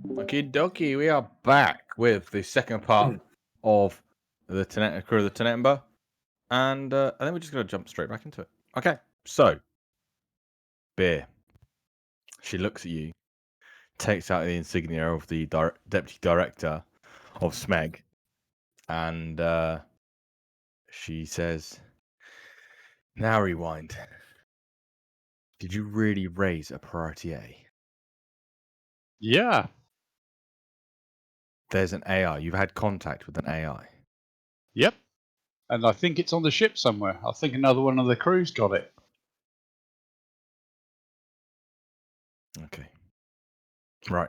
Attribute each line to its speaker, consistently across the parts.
Speaker 1: Okie dokie, we are back with the second part of the crew of the Tennetenba, and I think we're just going to jump straight back into it. Okay, so Beer, she looks at you, takes out the insignia of the deputy director of SMEG, and she says, "Now rewind. Did you really raise a priority A?
Speaker 2: Yeah.
Speaker 1: There's an AI. You've had contact with an AI.
Speaker 2: Yep. And I think it's on the ship somewhere. I think another one of the crew's got it.
Speaker 1: Okay. Right.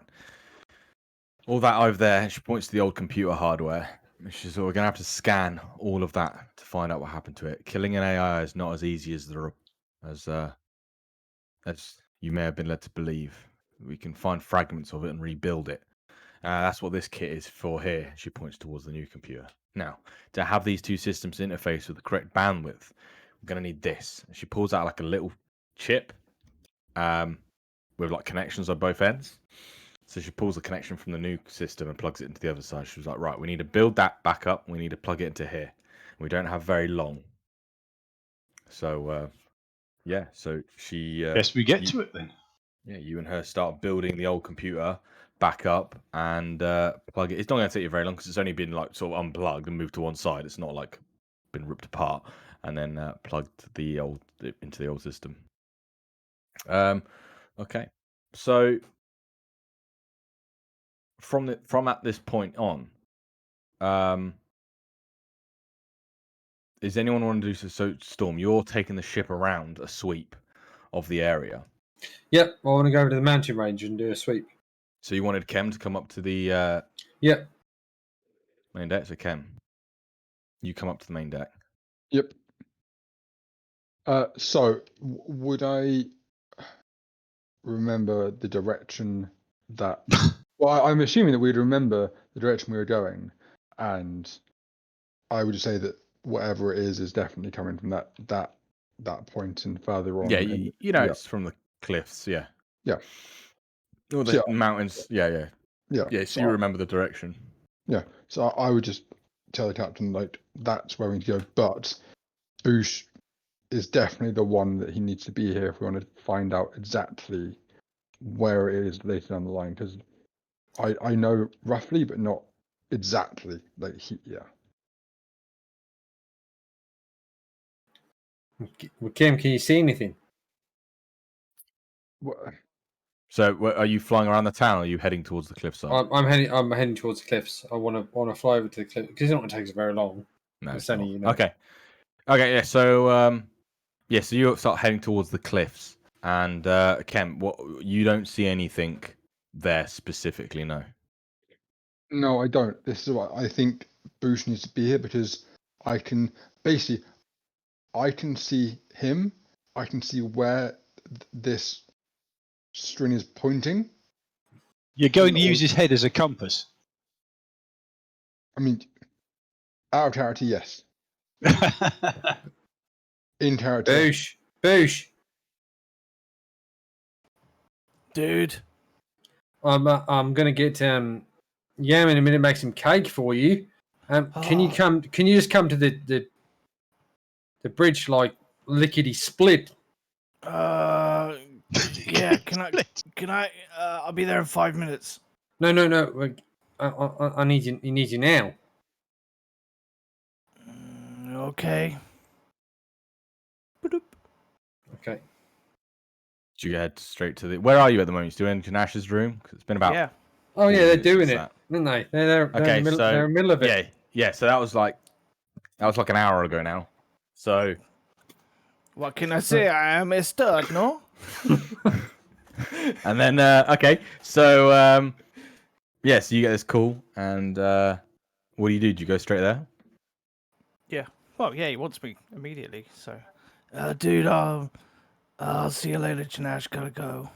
Speaker 1: All that over there," she points to the old computer hardware. She says, "We're going to have to scan all of that to find out what happened to it. Killing an AI is not as easy as as you may have been led to believe. We can find fragments of it and rebuild it. That's what this kit is for here." She points towards the new computer. "Now, to have these two systems interface with the correct bandwidth, we're going to need this." And she pulls out like a little chip with like connections on both ends. So she pulls the connection from the new system and plugs it into the other side. She was like, "Right, we need to build that back up. We need to plug it into here. We don't have very long." So, yeah. So she...
Speaker 2: Guess we get to it then.
Speaker 1: Yeah, you and her start building the old computer back up and plug it. It's not going to take you very long because it's only been like sort of unplugged and moved to one side. It's not like been ripped apart and then plugged into the old system. Okay. So from at this point on, is anyone want to do so? So, Storm, you're taking the ship around a sweep of the area.
Speaker 3: Yep, I want to go over to the mountain range and do a sweep.
Speaker 1: So you wanted Kem to come up to the
Speaker 3: Yep.
Speaker 1: main deck. So Kem, you come up to the main deck.
Speaker 4: Yep. So would I remember the direction that? Well, I'm assuming that we'd remember the direction we were going, and I would say that whatever it is definitely coming from that point and further on.
Speaker 1: Yeah, you know, it's from the cliffs. Yeah.
Speaker 4: Yeah.
Speaker 1: Or the mountains. Yeah. So you remember the direction.
Speaker 4: Yeah. So I would just tell the captain like that's where we need to go, but Boosh is definitely the one that he needs to be here if we want to find out exactly where it is later down the line, because I know roughly but not exactly. Like
Speaker 3: Kim, can you see anything?
Speaker 1: So are you flying around the town or are you heading towards the cliffside?
Speaker 3: I'm heading towards the cliffs. I want to fly over to the cliff because it's not going to take us very long.
Speaker 1: No,
Speaker 3: it's
Speaker 1: only,
Speaker 3: you know.
Speaker 1: Okay, yeah. So so you start heading towards the cliffs, and Kem, what you don't see anything there specifically, no?
Speaker 4: No, I don't. This is what I think Boosh needs to be here, because I can see him. I can see where this string is pointing.
Speaker 2: You're going to use his head as a compass.
Speaker 4: I mean, out of character, yes. In character,
Speaker 3: Boosh.
Speaker 5: Dude,
Speaker 3: I'm gonna get Yam in a minute. Make some cake for you. Can you come? Can you just come to the bridge like lickety split?
Speaker 5: Yeah. Can I? I'll be there in 5 minutes.
Speaker 3: No. I need you. He needs you now.
Speaker 5: Okay.
Speaker 3: Okay.
Speaker 1: Do you head straight to the? Where are you at the moment? You still in Janash's room? Because it's been about.
Speaker 5: Yeah.
Speaker 3: Oh yeah, they're doing it, aren't they? They're in the middle of it.
Speaker 1: Yeah. So that was like an hour ago now. So.
Speaker 5: What can I say? I am a stud, no?
Speaker 1: And then okay, so so you get this call, and what do? Do you go straight there?
Speaker 5: Yeah. Well, yeah, he wants me immediately. So, dude, I'll see you later, Chanash. Gotta go.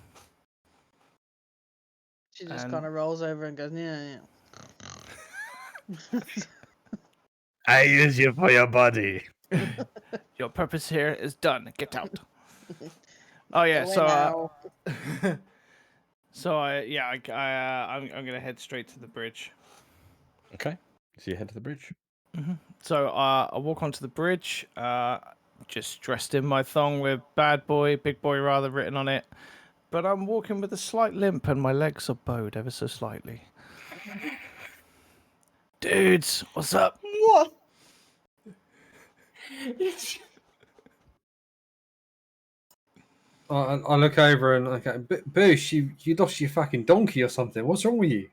Speaker 6: She just kind of rolls over and goes, yeah.
Speaker 1: I use you for your body.
Speaker 5: Your purpose here is done. Get out. Oh yeah, so So I'm gonna head straight to the bridge.
Speaker 1: Okay. So you head to the bridge.
Speaker 5: So I walk onto the bridge, just dressed in my thong with big boy rather, written on it. But I'm walking with a slight limp and my legs are bowed ever so slightly. Dudes, what's up?
Speaker 3: What? I look over and I go, Boosh, you lost your fucking donkey or something. What's wrong with you?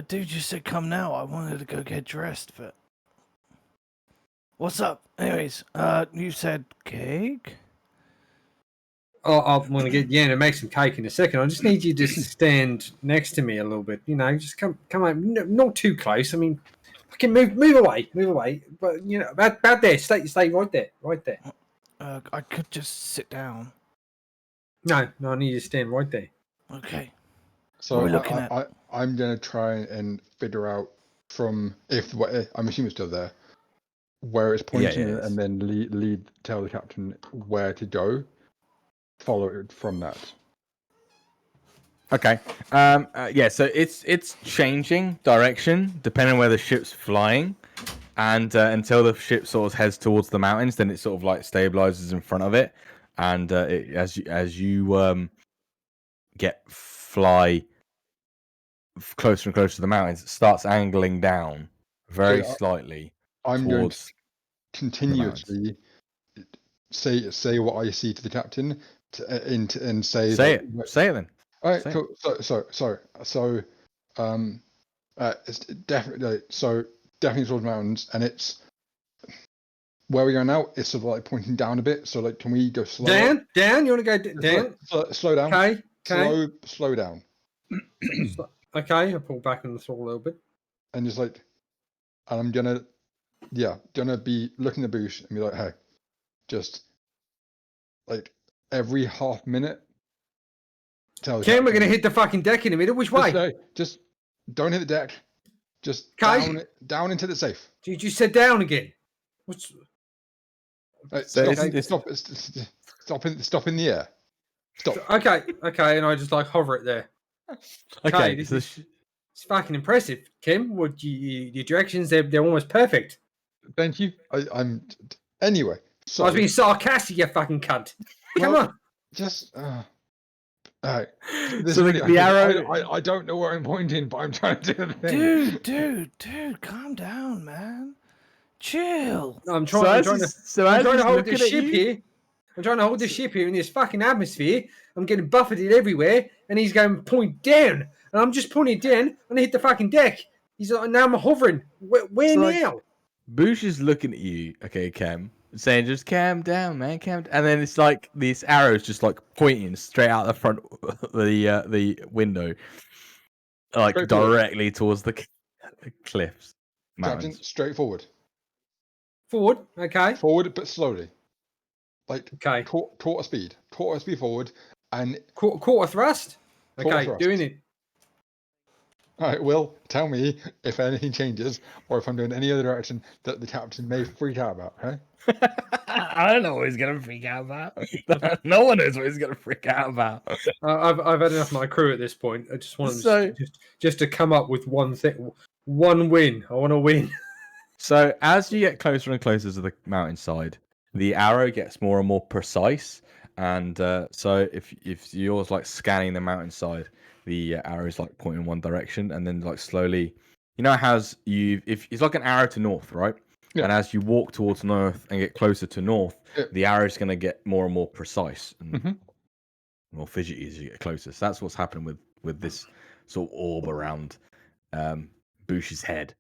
Speaker 5: Dude, you said come now. I wanted to go get dressed, but... What's up? Anyways, you said cake?
Speaker 3: Oh, I'm going to get Yan to make some cake in a second. I just need you to stand next to me a little bit. You know, just come out. No, not too close. I mean, fucking move away. But, you know, about there. Stay right there.
Speaker 5: I could just sit down.
Speaker 3: No, I need you to stand right there.
Speaker 5: Okay.
Speaker 4: So
Speaker 5: What are we looking at?
Speaker 4: I'm gonna try and figure out from I'm assuming it's still there, where it's pointing,
Speaker 1: it is.
Speaker 4: and then tell the captain where to go. Follow it from that.
Speaker 1: Okay. So it's changing direction depending on where the ship's flying, and until the ship sort of heads towards the mountains, then it sort of like stabilizes in front of it, and as you fly closer and closer to the mountains, it starts angling down very slightly
Speaker 4: I'm going to
Speaker 1: towards
Speaker 4: continuously say what I see to the captain, and say
Speaker 1: Say
Speaker 4: that,
Speaker 1: it. Say it then.
Speaker 4: All right,
Speaker 1: Say
Speaker 4: cool. So, it's definitely definitely towards mountains, and it's where we are now. It's sort of like pointing down a bit. So, like, can we go slow?
Speaker 3: Down. You want to go down?
Speaker 4: Slow down.
Speaker 3: Okay.
Speaker 4: Slow down.
Speaker 3: Okay, I pull back on the throttle a little bit.
Speaker 4: And just like, and I'm gonna be looking at Boosh and be like, hey, just like every half minute.
Speaker 3: We're going to hit the fucking deck in the middle. Which way?
Speaker 4: Just don't hit the deck. Just
Speaker 3: Okay.
Speaker 4: down into the safe.
Speaker 3: You just said down again. What's...
Speaker 4: Stop in the air. Stop.
Speaker 3: Okay, and I just like hover it there.
Speaker 1: Okay,
Speaker 3: it's fucking impressive, Kim. What your directions? They're almost perfect.
Speaker 4: Thank you. I'm anyway. So
Speaker 3: I was being sarcastic, you fucking cunt. Come on.
Speaker 4: Just alright.
Speaker 1: So the arrow.
Speaker 4: I don't know where I'm pointing, but I'm trying to do the thing.
Speaker 5: Dude, calm down, man. Chill.
Speaker 3: I'm trying to hold this ship here. I'm trying to hold this ship here in this fucking atmosphere. I'm getting buffeted everywhere, and he's going point down, and I'm just pointing down, and I hit the fucking deck. He's like, now I'm hovering. Where now?
Speaker 1: Boosh is looking at you, okay, Cam, saying just calm down, man, and then it's like these arrows just like pointing straight out the front of the window, like directly towards the cliffs.
Speaker 4: Captain, straight forward.
Speaker 3: Forward, okay.
Speaker 4: Forward, but slowly. Like quarter speed forward, and
Speaker 3: quarter thrust. Doing it.
Speaker 4: All right, Will, tell me if anything changes or if I'm doing any other direction that the captain may freak out about, okay?
Speaker 1: I don't know what he's gonna freak out about. No one knows what he's gonna freak out about.
Speaker 3: I've had enough of my crew at this point. I just want them just to come up with one thing, one win. I want to win.
Speaker 1: So as you get closer and closer to the mountainside, the arrow gets more and more precise, and so if you're like scanning the mountainside, the arrow is like pointing in one direction, and then like slowly, you know, if it's like an arrow to north, right? Yeah. And as you walk towards north and get closer to north, the arrow is going to get more and more precise and more fidgety as you get closer. So that's what's happening with this sort of orb around Boosh's head.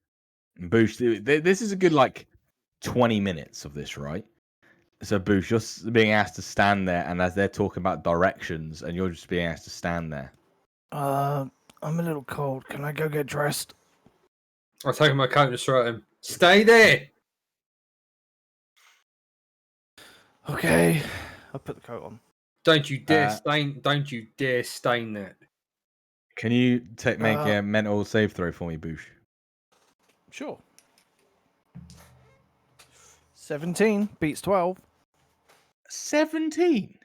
Speaker 1: And Boosh, this is a good like 20 minutes of this, right? So Boosh, you're being asked to stand there, and as they're talking about directions, and you're just being asked to stand there.
Speaker 5: I'm a little cold. Can I go get dressed?
Speaker 3: I'll take my coat and throw at him. Stay there.
Speaker 5: Okay. I'll put the coat on.
Speaker 3: Don't you dare stain. Don't you dare stain that.
Speaker 1: Can you make a mental save throw for me, Boosh?
Speaker 5: Sure. 17 beats 12.
Speaker 1: 17.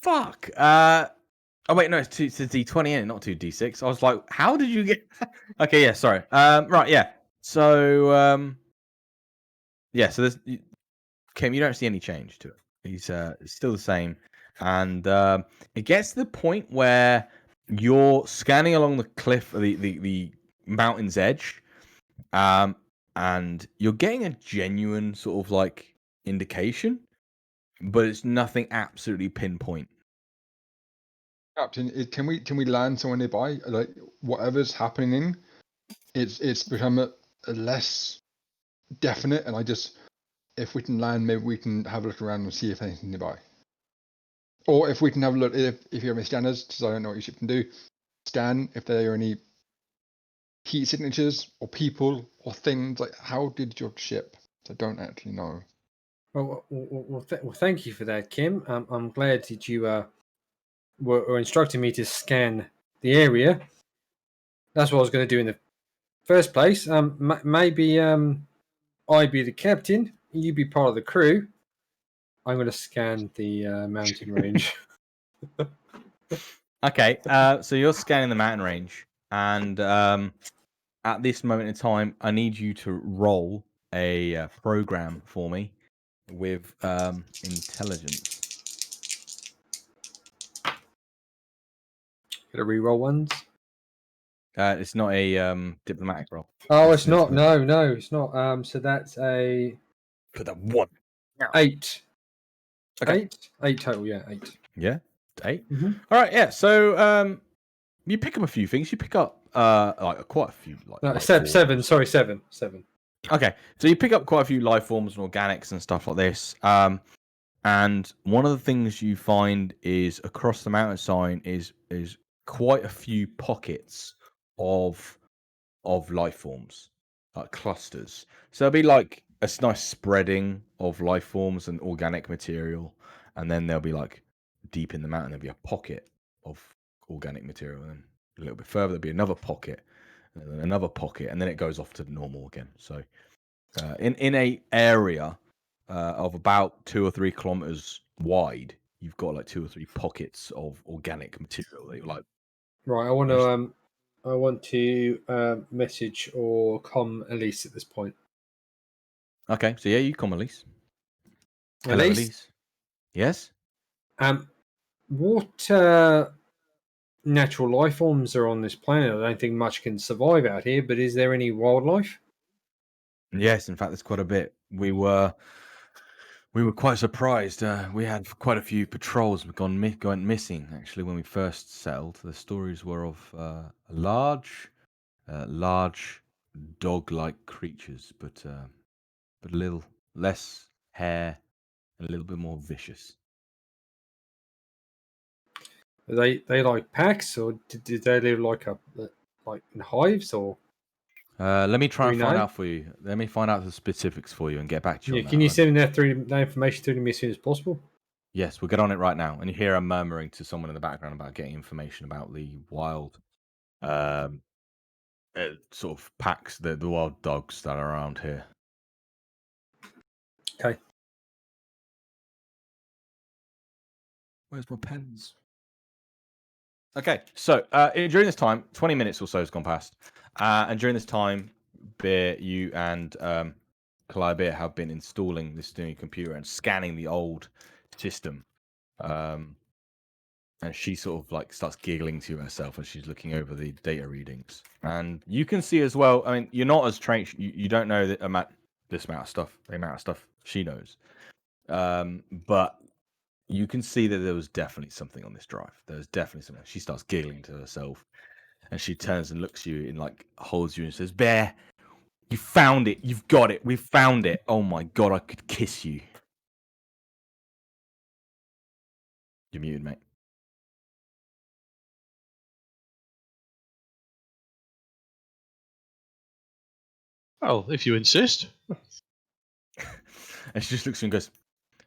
Speaker 1: Fuck. Oh wait, no, it's a D20 in it, not 2D6. I was like, how did you get? Okay, yeah, sorry. Right, yeah. So, yeah. So there's Kim. You don't see any change to it. He's still the same, and it gets to the point where you're scanning along the cliff, the mountain's edge, and you're getting a genuine sort of like indication, but it's nothing absolutely pinpoint.
Speaker 4: Captain, can we land somewhere nearby? Like whatever's happening, it's become a less definite, and if we can land, maybe we can have a look around and see if anything's nearby. Or if we can have a look, if you have any scanners, because I don't know what your ship can do, scan if there are any heat signatures or people or things. Like, how did your ship? I don't actually know.
Speaker 3: Well, thank you for that, Kim. I'm glad that you were instructing me to scan the area. That's what I was going to do in the first place. Maybe I be the captain, you be part of the crew. I'm going to scan the mountain range.
Speaker 1: Okay, so you're scanning the mountain range, and at this moment in time, I need you to roll a program for me with intelligence.
Speaker 3: Got to re-roll ones.
Speaker 1: It's not a diplomatic roll.
Speaker 3: Oh, it's not. No, it's not. So that's a
Speaker 1: Put that one.
Speaker 3: 8.
Speaker 1: Okay.
Speaker 3: 8 total. Yeah, 8.
Speaker 1: Yeah, 8.
Speaker 3: Mhm.
Speaker 1: All right. Yeah. So you pick up a few things. You pick up like quite a few.
Speaker 3: No,
Speaker 1: life
Speaker 3: 7.
Speaker 1: forms.
Speaker 3: Sorry, 7. 7.
Speaker 1: Okay, so you pick up quite a few life forms and organics and stuff like this. And one of the things you find is across the mountainside is quite a few pockets of life forms, like clusters. So there'll be like a nice spreading of life forms and organic material, and then there'll be like deep in the mountain there'll be a pocket of organic material, and then a little bit further there'll be another pocket, and then another pocket, and then it goes off to the normal again. So in a area of about 2 or 3 kilometers wide, you've got like 2 or 3 pockets of organic material that you're like.
Speaker 3: Right. I want to message or com Elise at this point.
Speaker 1: Okay, so yeah, you come, Elise. Hello,
Speaker 3: Elise?
Speaker 1: Yes.
Speaker 3: What natural life forms are on this planet? I don't think much can survive out here, but is there any wildlife?
Speaker 1: Yes, in fact, there's quite a bit. We were quite surprised. We had quite a few patrols gone missing. Actually, when we first settled, the stories were of large dog-like creatures, but a little less hair and a little bit more vicious.
Speaker 3: Are they like packs, or did they live like in hives, or?
Speaker 1: Let me try
Speaker 3: Do
Speaker 1: and
Speaker 3: we
Speaker 1: find
Speaker 3: know?
Speaker 1: out for you. Let me find out the specifics for you and get back to you
Speaker 3: Yeah,
Speaker 1: on
Speaker 3: can
Speaker 1: that.
Speaker 3: you send that information through to me as soon as possible?
Speaker 1: Yes, we'll get on it right now. And you hear her murmuring to someone in the background about getting information about the wild, sort of packs, the wild dogs that are around here.
Speaker 3: Okay.
Speaker 1: Where's my pens? Okay, so during this time, 20 minutes or so has gone past. And during this time, Beer, you and Calliope have been installing this new computer and scanning the old system. And she sort of like starts giggling to herself as she's looking over the data readings. And you can see as well, I mean, you're not as trained, you don't know this amount of stuff, the amount of stuff she knows. But you can see that there was definitely something on this drive. There's definitely something. She starts giggling to herself, and she turns and looks at you and like holds you and says, "Bear, you found it. You've got it. We found it. Oh my god, I could kiss you." You're muted, mate.
Speaker 2: Well, if you insist.
Speaker 1: And she just looks at you and goes,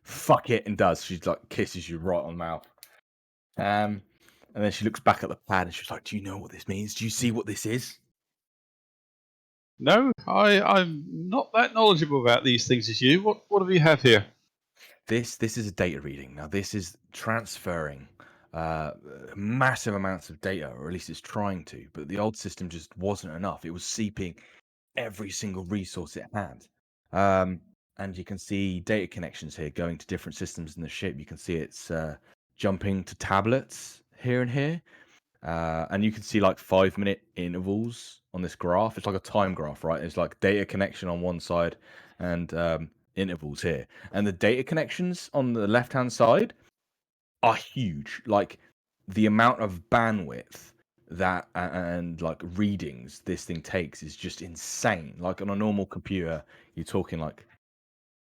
Speaker 1: "Fuck it," and does. She like kisses you right on the mouth. And then she looks back at the pad and she's like, "Do you know what this means? Do you see what this is?"
Speaker 2: No, I'm not that knowledgeable about these things as you. What do we have here?
Speaker 1: This is a data reading. Now this is transferring massive amounts of data, or at least it's trying to. But the old system just wasn't enough. It was seeping every single resource it had. And you can see data connections here going to different systems in the ship. You can see it's jumping to tablets here and here. And you can see like 5-minute intervals on this graph. It's like a time graph, right? It's like data connection on one side and intervals here. And the data connections on the left-hand side are huge. Like the amount of bandwidth that and like readings this thing takes is just insane. Like on a normal computer, you're talking like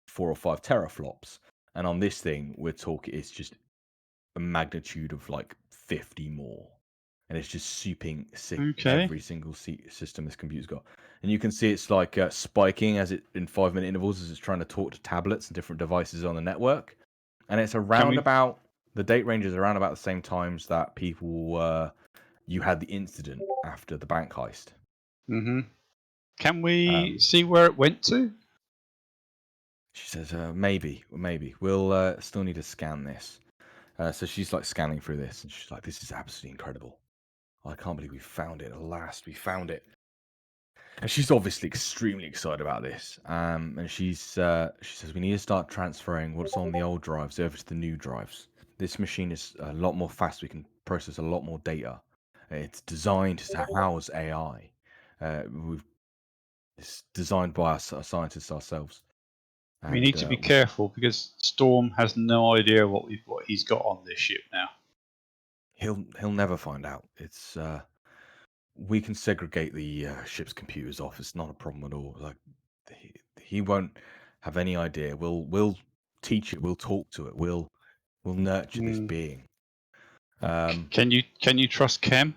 Speaker 1: 4 or 5 teraflops, and on this thing, we're talking it's just a magnitude of like 50 more, and it's just souping
Speaker 2: Okay.
Speaker 1: every single system this computer's got. And you can see it's like spiking as it in 5-minute intervals as it's trying to talk to tablets and different devices on the network. And it's around about the date range is around about the same times that people you had the incident after the bank heist.
Speaker 2: Mm-hmm. Can we see where it went to?
Speaker 1: She says, maybe. We'll still need to scan this. So she's like scanning through this, and she's like, this is absolutely incredible. I can't believe we found it. At last, we found it. And she's obviously extremely excited about this. And she says, we need to start transferring what's on the old drives over to the new drives. This machine is a lot more fast. We can process a lot more data. It's designed to house AI. It's designed by our scientists ourselves. And,
Speaker 2: we need to be careful because Storm has no idea what he's got on this ship now.
Speaker 1: He'll never find out. It's we can segregate the ship's computers off. It's not a problem at all. Like he won't have any idea. We'll teach it. We'll talk to it. We'll nurture this being.
Speaker 2: Can you trust Kem?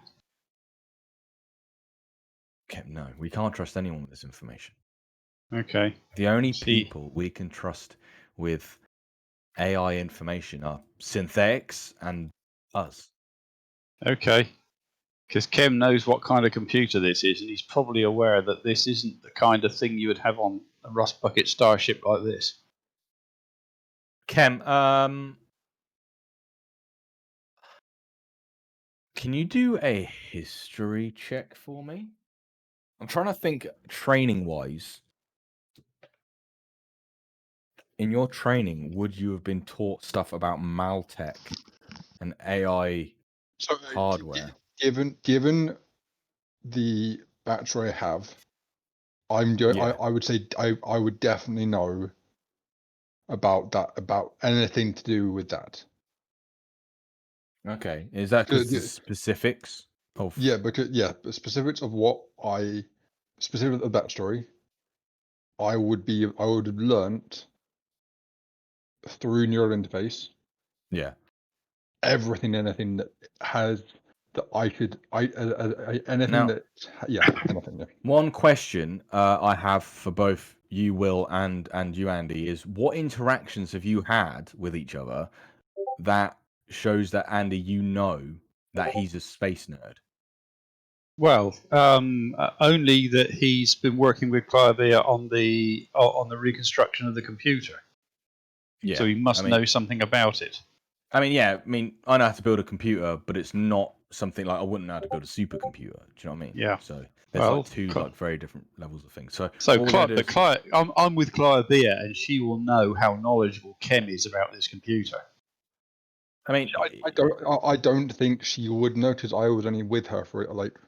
Speaker 1: No, we can't trust anyone with this information.
Speaker 2: Okay.
Speaker 1: The only people we can trust with AI information are synthetics and us.
Speaker 2: Okay. Because Kem knows what kind of computer this is, and he's probably aware that this isn't the kind of thing you would have on a rust bucket starship like this.
Speaker 1: Kem, can you do a history check for me? I'm trying to think training-wise. In your training, would you have been taught stuff about Maltech and AI hardware?
Speaker 4: Given the backstory I have, I would say I would definitely know about that, about anything to do with that.
Speaker 1: Okay, is that because the specifics of?
Speaker 4: Yeah, because the specifics of specific of that story, I would have learnt through neural interface.
Speaker 1: Yeah.
Speaker 4: Anything that has that I could anything
Speaker 1: Now,
Speaker 4: that anything. Yeah.
Speaker 1: One question I have for both you, Will, and you, Andy, is what interactions have you had with each other that shows that Andy, you know that he's a space nerd?
Speaker 2: Well, only that he's been working with Cliobia on the reconstruction of the computer.
Speaker 1: Yeah.
Speaker 2: So he must know something about it.
Speaker 1: I mean, yeah. I mean, I know how to build a computer, but it's not something like I wouldn't know how to build a supercomputer. Do you know what I mean?
Speaker 2: Yeah.
Speaker 1: So there's like two very different levels of things. So
Speaker 2: I'm with Cliobia, and she will know how knowledgeable Kem is about this computer.
Speaker 1: I mean,
Speaker 4: I don't think she would notice. I was only with her for like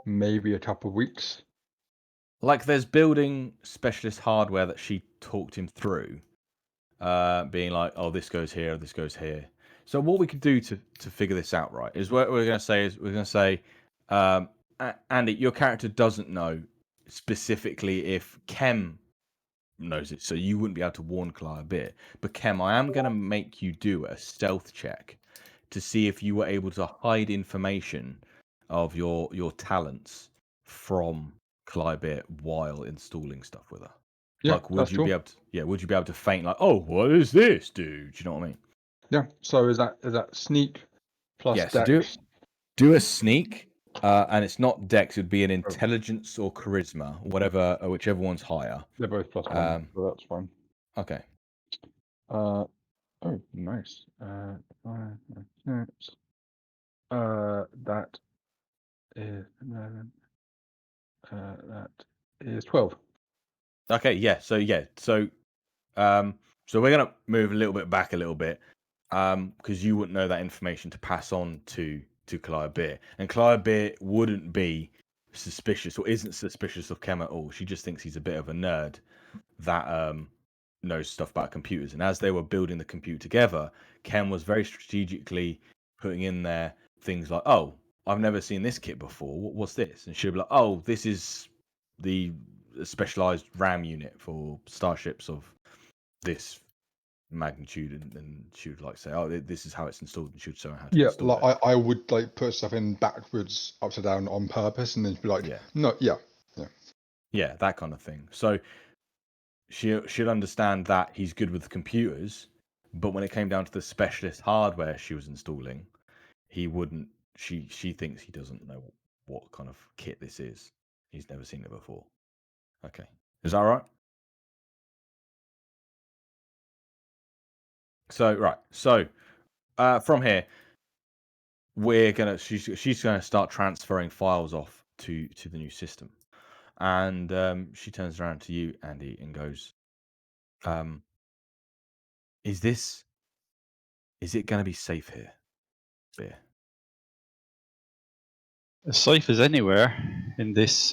Speaker 4: maybe a couple of weeks.
Speaker 1: Like there's building specialist hardware that she talked him through, being like, oh, this goes here, this goes here. So what we could do to figure this out, right, is what we're going to say Andy, your character doesn't know specifically if Kem knows it, so you wouldn't be able to warn Clara a bit. But Kem, I am going to make you do a stealth check to see if you were able to hide information of your talents from Clyde while installing stuff with her.
Speaker 4: Yeah,
Speaker 1: like, would you be able to? Would you be able to feint like, oh, what is this, dude? Do you know what I mean?
Speaker 4: Yeah. So is that sneak plus dex?
Speaker 1: Do a sneak, and it's not dex. It'd be an intelligence or charisma, whatever, whichever one's higher.
Speaker 4: They're both plus one, so that's fine.
Speaker 1: Okay.
Speaker 4: Oh, nice. That is 11. That is 12.
Speaker 1: Okay, yeah. So so we're gonna move a little bit back a little bit, because you wouldn't know that information to pass on to Clive Beer, and Clive Beer wouldn't be suspicious or isn't suspicious of Kem at all. She just thinks he's a bit of a nerd that knows stuff about computers. And as they were building the computer together, Ken was very strategically putting in there things like, "Oh, I've never seen this kit before. What's this?" And she'll be like, "Oh, this is the specialized RAM unit for starships of this magnitude," and she would like say, "Oh, this is how it's installed," and she would show how to
Speaker 4: Yeah,
Speaker 1: install
Speaker 4: like
Speaker 1: it.
Speaker 4: I would like put stuff in backwards, upside down on purpose, and then be like,
Speaker 1: Yeah.
Speaker 4: no, yeah.
Speaker 1: Yeah, that kind of thing. So she'd understand that he's good with computers, but when it came down to the specialist hardware she was installing, he wouldn't. She thinks he doesn't know what kind of kit this is. He's never seen it before. Okay, is that right? So from here, she's gonna start transferring files off to the new system, and she turns around to you, Andy, and goes, "Is it gonna be safe here, Beer?"
Speaker 2: As safe as anywhere in this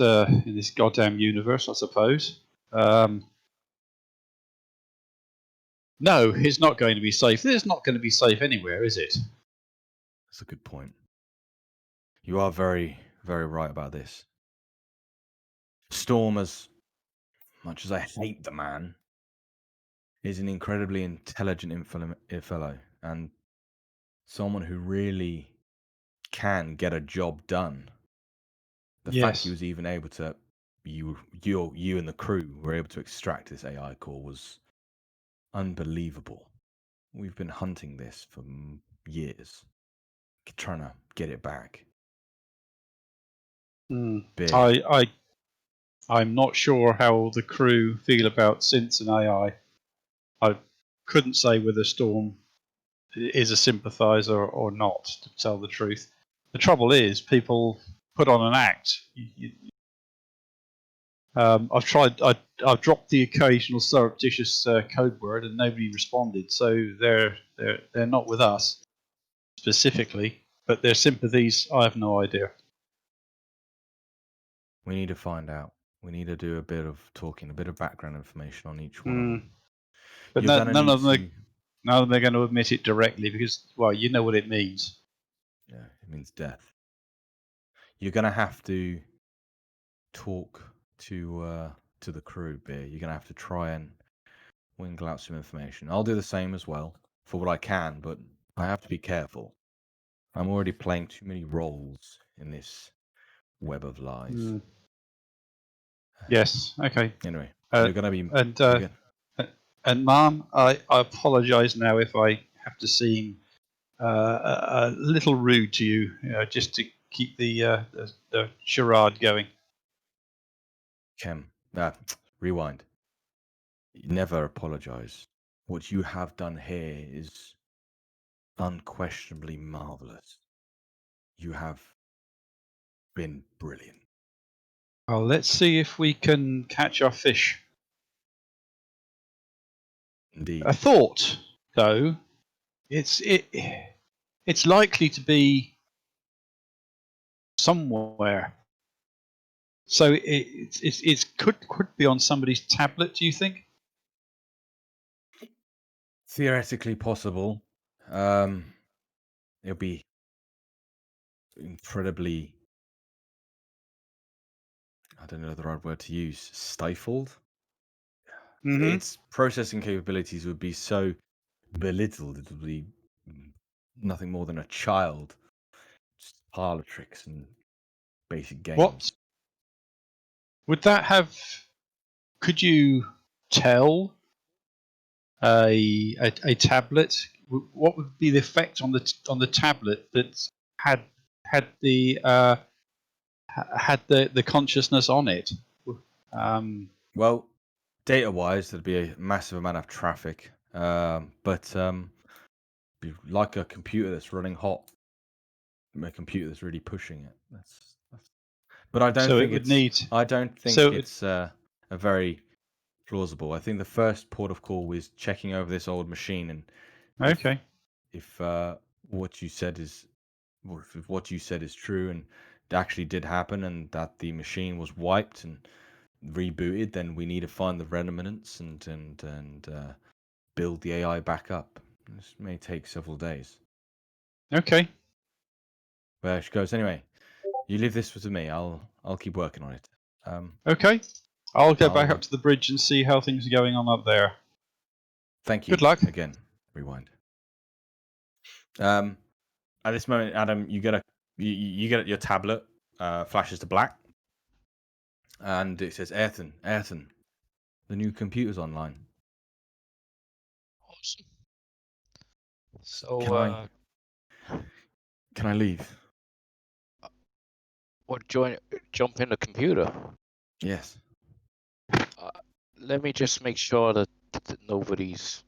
Speaker 2: goddamn universe, I suppose. No, it's not going to be safe. It's not going to be safe anywhere, is it?
Speaker 1: That's a good point. You are very, very right about this. Storm, as much as I hate the man, is an incredibly intelligent fellow and someone who really can get a job done. The fact he
Speaker 2: Yes.
Speaker 1: was even able to, you and the crew were able to extract this AI core was unbelievable. We've been hunting this for years, trying to get it back. Beer.
Speaker 2: I'm not sure how the crew feel about synths and AI. I couldn't say whether Storm is a sympathizer or not, to tell the truth. The trouble is, people put on an act. I've tried. I've dropped the occasional surreptitious code word, and nobody responded. So they're not with us specifically, but their sympathies, I have no idea.
Speaker 1: We need to find out. We need to do a bit of talking, a bit of background information on each one of them.
Speaker 2: But
Speaker 1: You're gonna
Speaker 2: none
Speaker 1: need
Speaker 2: of them.
Speaker 1: to.
Speaker 2: None of them are going to admit it directly because, well, you know what it means.
Speaker 1: Yeah, it means death. You're gonna have to talk to the crew, Beer. You're gonna have to try and wingle out some information. I'll do the same as well for what I can, but I have to be careful. I'm already playing too many roles in this web of lies.
Speaker 2: Yes. Okay.
Speaker 1: Anyway,
Speaker 2: Uh,
Speaker 1: you're gonna be
Speaker 2: and Mom, I apologise now if I have to seem a little rude to you, just to keep the charade going.
Speaker 1: Kem. Rewind. Never apologize. What you have done here is unquestionably marvelous. You have been brilliant.
Speaker 2: Well, let's see if we can catch our fish.
Speaker 1: Indeed.
Speaker 2: I thought, though, it's likely to be somewhere. So it could be on somebody's tablet. Do you think?
Speaker 1: Theoretically possible. It'll be incredibly, I don't know the right word to use, stifled. Its processing capabilities would be so belittled, it would be nothing more than a child. Just parlor tricks and basic games.
Speaker 2: What would that have? Could you tell a tablet? What would be the effect on the tablet that had the consciousness on it?
Speaker 1: Well, data-wise, there'd be a massive amount of traffic, but be like a computer that's running hot. a computer that's really pushing it. That's but I don't
Speaker 2: So it
Speaker 1: think
Speaker 2: would
Speaker 1: it's.
Speaker 2: need.
Speaker 1: I don't think
Speaker 2: So
Speaker 1: it's a very plausible. I think the first port of call was checking over this old machine, and
Speaker 2: Okay.
Speaker 1: if what you said is if what you said is true, and it actually did happen, and that the machine was wiped and rebooted, then we need to find the remnants and build the AI back up. This may take several days.
Speaker 2: Okay.
Speaker 1: Well, she goes anyway. You leave this with me. I'll keep working on it.
Speaker 2: Okay. I'll go back
Speaker 1: I'll,
Speaker 2: up to the bridge and see how things are going on up there.
Speaker 1: Thank you.
Speaker 2: Good luck.
Speaker 1: Again, rewind. At this moment, Adam, you get your tablet flashes to black, and it says, Ayrton, the new computer's online.
Speaker 7: Awesome. So,
Speaker 1: Can I leave?
Speaker 7: what? Jump in the computer?
Speaker 1: Yes.
Speaker 7: Let me just make sure that nobody's,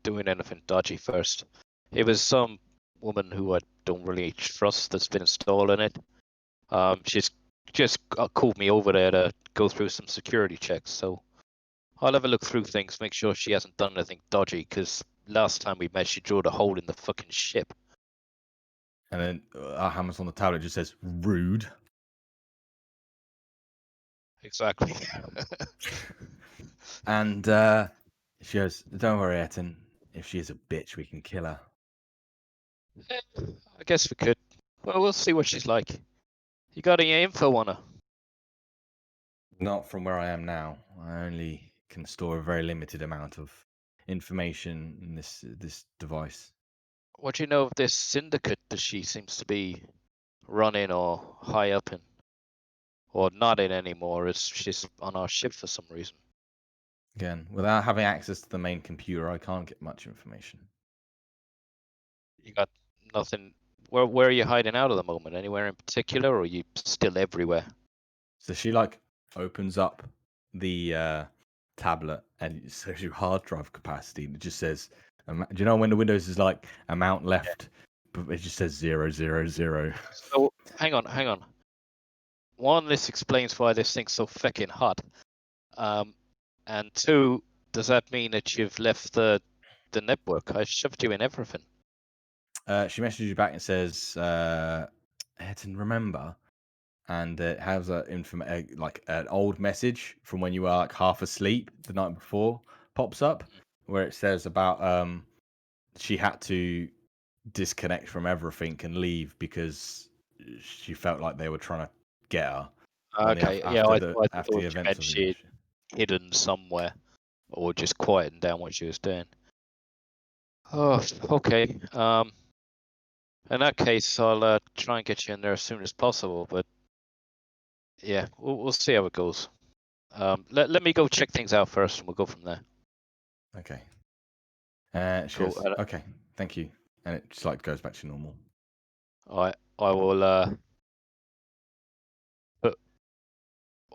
Speaker 7: doing anything dodgy first. It was some woman who I don't really trust that's been installing it. She's just called me over there to go through some security checks, so I'll have a look through things, make sure she hasn't done anything dodgy, because last time we met she drilled a hole in the fucking ship.
Speaker 1: And then Hammer's on the tablet just says, rude.
Speaker 7: Exactly.
Speaker 1: And she goes, don't worry, Ayrton. If she is a bitch, we can kill her.
Speaker 7: I guess we could. Well, we'll see what she's like. You got any info on her?
Speaker 1: Not from where I am now. I only can store a very limited amount of information in this device.
Speaker 7: What do you know of this syndicate that she seems to be running or high up in? Or not in anymore, as she's on our ship for some reason.
Speaker 1: Again, without having access to the main computer, I can't get much information.
Speaker 7: You got nothing. Where are you hiding out at the moment? Anywhere in particular, or are you still everywhere?
Speaker 1: So she opens up the tablet and it shows you hard drive capacity, and it just says, do you know when the Windows is amount left, but it just says 000.
Speaker 7: So hang on. One, this explains why this thing's so fucking hot. And two, does that mean that you've left the network? I shoved you in everything.
Speaker 1: She messages you back and says, Ayrton, remember? And it has an old message from when you were half asleep the night before pops up, where it says about she had to disconnect from everything and leave because she felt like they were trying to get her.
Speaker 7: Okay,
Speaker 1: After
Speaker 7: I
Speaker 1: the
Speaker 7: thought you
Speaker 1: events
Speaker 7: meant
Speaker 1: of the
Speaker 7: she'd
Speaker 1: invasion.
Speaker 7: hidden somewhere, or just quieting down what she was doing. Oh, okay. In that case, I'll try and get you in there as soon as possible. But yeah, we'll see how it goes. Let me go check things out first, and we'll go from there.
Speaker 1: Okay. She
Speaker 7: Cool.
Speaker 1: goes, okay, thank you, and it just goes back to normal.
Speaker 7: I will. But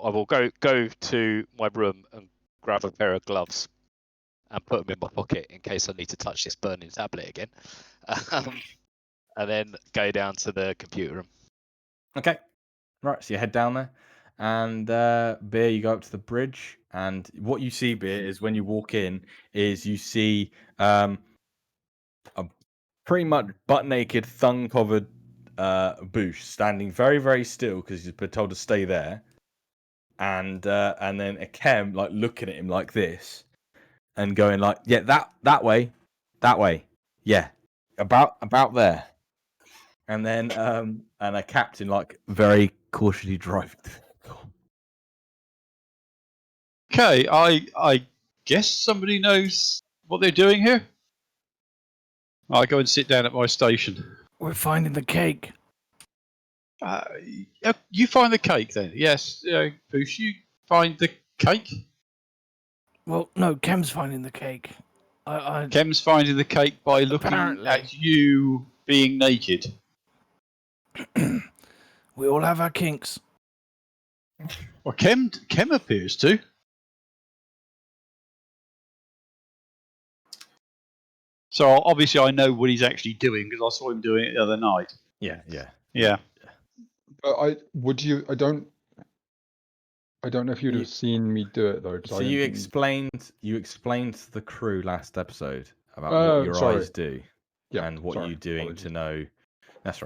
Speaker 7: I will go to my room and grab a pair of gloves and put them in my pocket in case I need to touch this burning tablet again. And then go down to the computer room.
Speaker 1: Okay. Right, so you head down there, and Beer, you go up to the bridge, and what you see, Beer, is when you walk in, is you see a pretty much butt-naked, thong-covered Boosh standing very, very still because he's been told to stay there, and then a Kem looking at him like this, and going yeah, that way, yeah, about there. And then and a captain very cautiously driving.
Speaker 2: Okay, I guess somebody knows what they're doing here. I go and sit down at my station.
Speaker 5: We're finding the cake.
Speaker 2: You find the cake then? Yes, Boosh, you find the cake?
Speaker 5: Well, no, Kem's finding the cake.
Speaker 2: Kem's finding the cake by looking
Speaker 5: Apparently.
Speaker 2: at you being naked.
Speaker 5: We all have our kinks.
Speaker 2: Well, Kem appears to. So obviously I know what he's actually doing because I saw him doing it the other night.
Speaker 1: Yeah.
Speaker 2: Yeah.
Speaker 4: But I don't know if you'd
Speaker 1: You-
Speaker 4: have seen me do it though. 'Cause
Speaker 1: So
Speaker 4: I
Speaker 1: you
Speaker 4: didn't-
Speaker 1: explained to the crew last episode about what your
Speaker 4: sorry.
Speaker 1: eyes do
Speaker 4: Yeah,
Speaker 1: and what
Speaker 4: sorry,
Speaker 1: you're doing
Speaker 4: apologies.
Speaker 1: to know